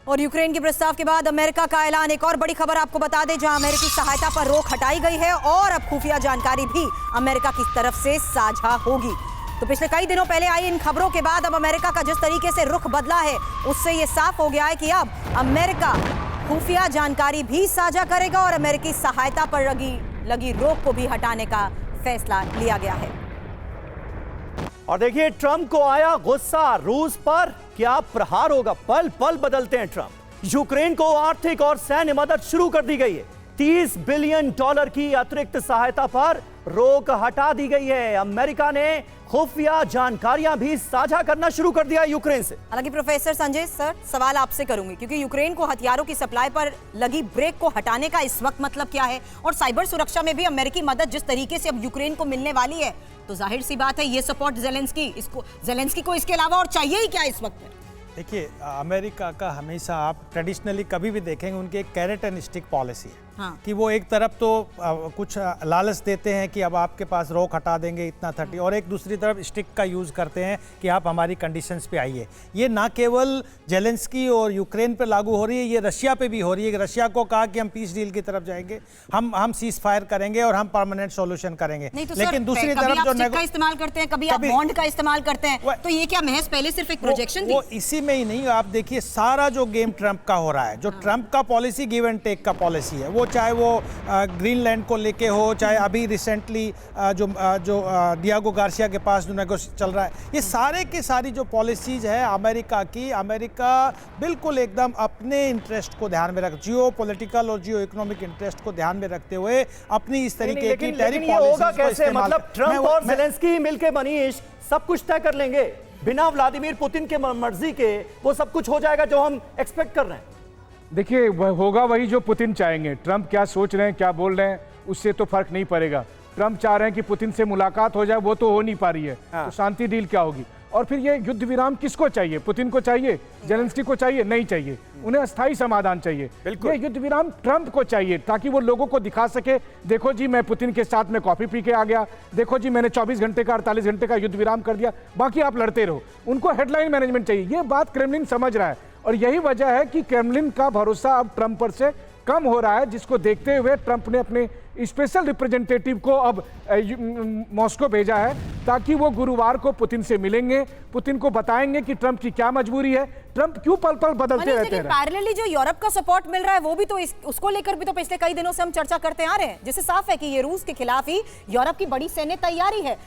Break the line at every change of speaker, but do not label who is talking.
और यूक्रेन के प्रस्ताव के बाद अमेरिका का ऐलान। एक और बड़ी खबर आपको बता दें, जहां अमेरिकी सहायता पर रोक हटाई गई है और अब खुफिया जानकारी भी अमेरिका की तरफ से साझा होगी। तो पिछले कई दिनों पहले आई इन खबरों के बाद अब अमेरिका का जिस तरीके से रुख बदला है, उससे यह साफ हो गया है कि अब अमेरिका खुफिया जानकारी भी साझा करेगा और अमेरिकी सहायता पर लगी रोक को भी हटाने का फैसला लिया गया है।
और देखिए, ट्रंप को आया गुस्सा, रूस पर क्या प्रहार होगा। पल पल बदलते हैं ट्रंप। यूक्रेन को आर्थिक और सैन्य मदद शुरू कर दी गई है। $30 बिलियन की अतिरिक्त सहायता पर रोक हटा दी गई है। अमेरिका ने खुफिया जानकारियां भी साझा करना शुरू कर दिया यूक्रेन से।
हालांकि प्रोफेसर संजय सर, सवाल आपसे करूंगी, क्योंकि यूक्रेन को हथियारों की सप्लाई पर लगी ब्रेक को हटाने का इस वक्त मतलब क्या है, और साइबर सुरक्षा में भी अमेरिकी मदद जिस तरीके से अब यूक्रेन को मिलने वाली है, तो जाहिर सी बात है ये सपोर्ट जेलेंस्की को इसके अलावा और चाहिए ही क्या इस वक्त।
देखिए, अमेरिका का हमेशा आप ट्रेडिशनली कभी भी देखेंगे उनकी एक कैरेट एंड स्टिक पॉलिसी है।
हाँ।
कि वो एक तरफ तो कुछ लालच देते हैं कि अब आपके पास रोक हटा देंगे इतना 30, और एक दूसरी तरफ स्टिक का यूज़ करते हैं कि आप हमारी कंडीशंस पे आइए। ये ना केवल जेलेंस्की और यूक्रेन पे लागू हो रही है, ये रशिया पे भी हो रही है। रशिया को कहा कि हम पीस डील की तरफ जाएंगे, हम सीज फायर करेंगे और हम परमानेंट सोल्यूशन करेंगे।
तो
लेकिन दूसरी तरफ जो
का इस्तेमाल करते हैं, कभी आप बॉन्ड का इस्तेमाल करते हैं, तो ये क्या महज पहले सिर्फ एक प्रोजेक्शन थी?
वो इसी में ही नहीं, आप देखिए सारा जो गेम ट्रंप का हो रहा है, जो ट्रंप का पॉलिसी गिव एंड टेक का पॉलिसी है, वो चाहे वो ग्रीनलैंड को लेके हो, चाहे अभी रिसेंटली जो डियागो गार्सिया के पास जो नेगोशिएशन चल रहा है, ये सारे की सारी जो पॉलिसीज है अमेरिका की, अमेरिका बिल्कुल एकदम अपने इंटरेस्ट को ध्यान में रख, जियो पॉलिटिकल और जियो इकोनॉमिक इंटरेस्ट को ध्यान में रखते हुए अपनी इस तरीके की टैरिफ पॉलिसीज को इस्तेमाल।
मतलब ट्रंप और जेलेंस्की मिलकर मनीष सब कुछ तय कर लेंगे बिना व्लादिमीर पुतिन के मर्जी के, वो सब कुछ हो जाएगा जो हम एक्सपेक्ट कर रहे हैं।
देखिए, होगा वही जो पुतिन चाहेंगे। ट्रंप क्या सोच रहे हैं, क्या बोल रहे हैं, उससे तो फर्क नहीं पड़ेगा। ट्रंप चाह रहे हैं कि पुतिन से मुलाकात हो जाए, वो तो हो नहीं पा रही है। तो शांति डील क्या होगी? और फिर ये युद्ध विराम किसको चाहिए? पुतिन को चाहिए? जेलेंस्की को चाहिए? नहीं चाहिए। उन्हें अस्थायी समाधान चाहिए। ये युद्ध विराम ट्रंप को चाहिए, ताकि वो लोगों को दिखा सके, देखो जी मैं पुतिन के साथ में कॉफी पी के आ गया, देखो जी मैंने 24 घंटे का 48 घंटे का युद्ध विराम कर दिया, बाकी आप लड़ते रहो। उनको हेडलाइन मैनेजमेंट चाहिए। ये बात क्रेमलिन समझ रहा है, और यही वजह है कि क्रेमलिन का भरोसा अब ट्रंप पर से कम हो रहा है, जिसको देखते हुए ट्रंप ने अपने स्पेशल रिप्रेजेंटेटिव को अब मॉस्को भेजा है, ताकि वो गुरुवार को पुतिन से मिलेंगे, पुतिन को बताएंगे कि ट्रंप की क्या मजबूरी है, ट्रंप क्यों पल पल बदलते रहते हैं।
पैरेलली जो यूरोप का सपोर्ट मिल रहा है, वो भी तो उसको लेकर भी तो पिछले कई दिनों से हम चर्चा करते आ रहे हैं, जिससे साफ है कि ये रूस के खिलाफ ही यूरोप की बड़ी सैन्य तैयारी है।